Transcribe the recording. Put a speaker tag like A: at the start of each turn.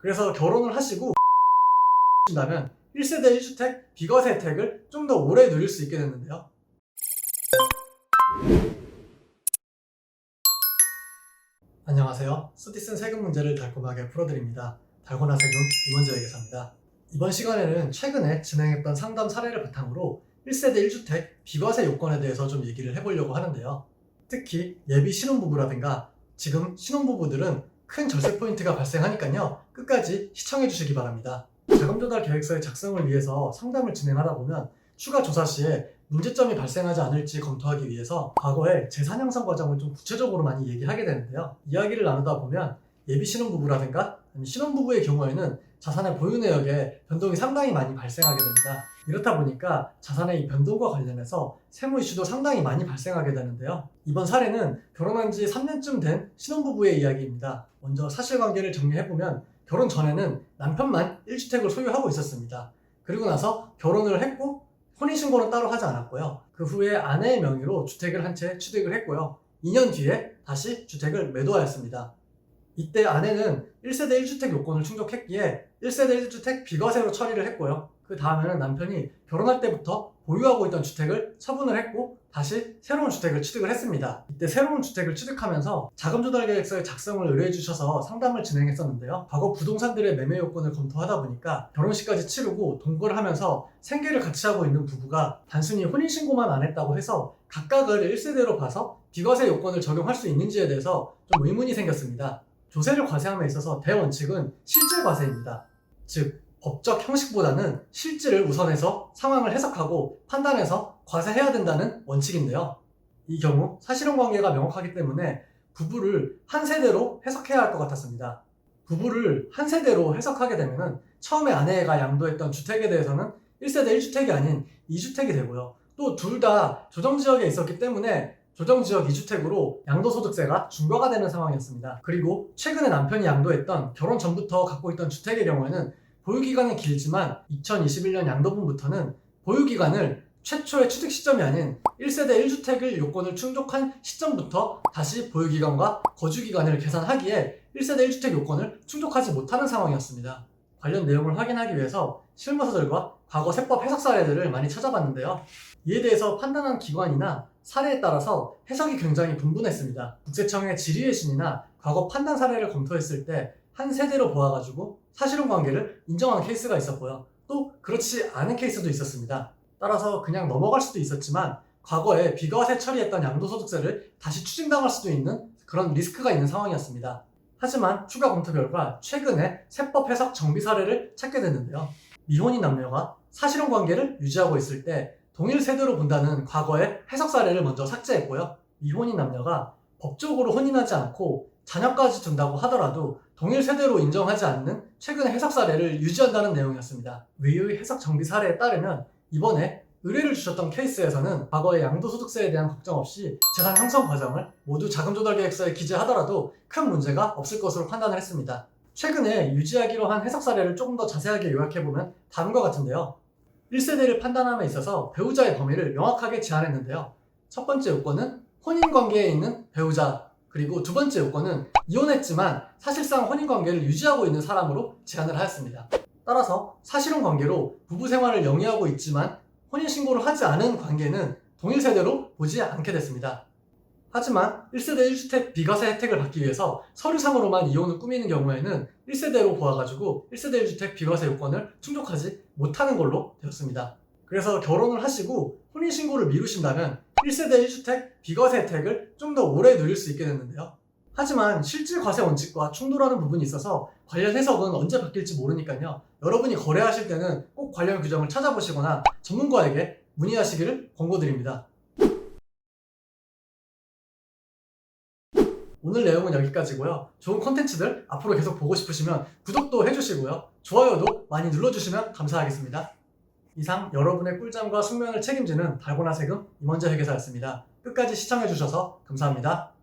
A: 그래서 결혼을 하시고 다면 1세대 1주택 비과세 혜택을 좀 더 오래 누릴 수 있게 됐는데요. 안녕하세요. 스티슨 세금 문제를 달콤하게 풀어드립니다. 달고나 세금 임원재 회계사입니다. 이번 시간에는 최근에 진행했던 상담 사례를 바탕으로 1세대 1주택 비과세 요건에 대해서 좀 얘기를 해보려고 하는데요. 특히 예비 신혼부부라든가 지금 신혼부부들은 큰 절세 포인트가 발생하니까요. 끝까지 시청해 주시기 바랍니다. 자금조달 계획서의 작성을 위해서 상담을 진행하다 보면 추가 조사 시에 문제점이 발생하지 않을지 검토하기 위해서 과거의 재산 형성 과정을 좀 구체적으로 많이 얘기하게 되는데요. 이야기를 나누다 보면 예비 신혼부부라든가 신혼부부의 경우에는 자산의 보유 내역에 변동이 상당히 많이 발생하게 됩니다. 이렇다 보니까 자산의 이 변동과 관련해서 세무 이슈도 상당히 많이 발생하게 되는데요. 이번 사례는 결혼한 지 3년쯤 된 신혼부부의 이야기입니다. 먼저 사실관계를 정리해보면 결혼 전에는 남편만 1주택을 소유하고 있었습니다. 그리고 나서 결혼을 했고 혼인신고는 따로 하지 않았고요. 그 후에 아내의 명의로 주택을 한 채 취득을 했고요. 2년 뒤에 다시 주택을 매도하였습니다. 이때 아내는 1세대 1주택 요건을 충족했기에 1세대 1주택 비과세로 처리를 했고요. 그 다음에는 남편이 결혼할 때부터 보유하고 있던 주택을 처분을 했고 다시 새로운 주택을 취득을 했습니다. 이때 새로운 주택을 취득하면서 자금조달계획서의 작성을 의뢰해 주셔서 상담을 진행했었는데요. 과거 부동산들의 매매 요건을 검토하다 보니까 결혼식까지 치르고 동거를 하면서 생계를 같이 하고 있는 부부가 단순히 혼인신고만 안 했다고 해서 각각을 1세대로 봐서 비과세 요건을 적용할 수 있는지에 대해서 좀 의문이 생겼습니다. 조세를 과세함에 있어서 대원칙은 실질 과세입니다. 즉 법적 형식보다는 실질을 우선해서 상황을 해석하고 판단해서 과세해야 된다는 원칙인데요. 이 경우 사실혼 관계가 명확하기 때문에 부부를 한 세대로 해석해야 할 것 같았습니다. 부부를 한 세대로 해석하게 되면 처음에 아내가 양도했던 주택에 대해서는 1세대 1주택이 아닌 2주택이 되고요. 또 둘 다 조정지역에 있었기 때문에 조정지역 2주택으로 양도소득세가 중과가 되는 상황이었습니다. 그리고 최근에 남편이 양도했던 결혼 전부터 갖고 있던 주택의 경우에는 보유기간은 길지만 2021년 양도분부터는 보유기간을 최초의 취득 시점이 아닌 1세대 1주택을 요건을 충족한 시점부터 다시 보유기간과 거주기간을 계산하기에 1세대 1주택 요건을 충족하지 못하는 상황이었습니다. 관련 내용을 확인하기 위해서 실무서적과 과거 세법 해석 사례들을 많이 찾아봤는데요. 이에 대해서 판단한 기관이나 사례에 따라서 해석이 굉장히 분분했습니다. 국세청의 질의의 신이나 과거 판단 사례를 검토했을 때 한 세대로 보아가지고 사실혼 관계를 인정하는 케이스가 있었고요. 또 그렇지 않은 케이스도 있었습니다. 따라서 그냥 넘어갈 수도 있었지만 과거에 비과세 처리했던 양도소득세를 다시 추징당할 수도 있는 그런 리스크가 있는 상황이었습니다. 하지만 추가 검토 결과 최근에 세법 해석 정비 사례를 찾게 됐는데요. 미혼인 남녀가 사실혼 관계를 유지하고 있을 때 동일 세대로 본다는 과거의 해석 사례를 먼저 삭제했고요. 미혼인 남녀가 법적으로 혼인하지 않고 자녀까지 둔다고 하더라도 동일 세대로 인정하지 않는 최근의 해석 사례를 유지한다는 내용이었습니다. 위의 해석 정비 사례에 따르면 이번에 의뢰를 주셨던 케이스에서는 과거의 양도소득세에 대한 걱정 없이 재산 형성 과정을 모두 자금조달계획서에 기재하더라도 큰 문제가 없을 것으로 판단을 했습니다. 최근에 유지하기로 한 해석 사례를 조금 더 자세하게 요약해보면 다음과 같은데요. 1세대를 판단함에 있어서 배우자의 범위를 명확하게 제한했는데요. 첫 번째 요건은 혼인관계에 있는 배우자, 그리고 두 번째 요건은 이혼했지만 사실상 혼인관계를 유지하고 있는 사람으로 제한을 하였습니다. 따라서 사실혼 관계로 부부 생활을 영위하고 있지만 혼인신고를 하지 않은 관계는 동일 세대로 보지 않게 됐습니다. 하지만 1세대 1주택 비과세 혜택을 받기 위해서 서류상으로만 이혼을 꾸미는 경우에는 1세대로 보아가지고 1세대 1주택 비과세 요건을 충족하지 못하는 걸로 되었습니다. 그래서 결혼을 하시고 혼인신고를 미루신다면 1세대 1주택 비과세 혜택을 좀 더 오래 누릴 수 있게 됐는데요. 하지만 실질 과세 원칙과 충돌하는 부분이 있어서 관련 해석은 언제 바뀔지 모르니까요. 여러분이 거래하실 때는 꼭 관련 규정을 찾아보시거나 전문가에게 문의하시기를 권고드립니다. 오늘 내용은 여기까지고요. 좋은 콘텐츠들 앞으로 계속 보고 싶으시면 구독도 해주시고요. 좋아요도 많이 눌러주시면 감사하겠습니다. 이상 여러분의 꿀잠과 숙면을 책임지는 달고나 세금 임원재 회계사였습니다. 끝까지 시청해주셔서 감사합니다.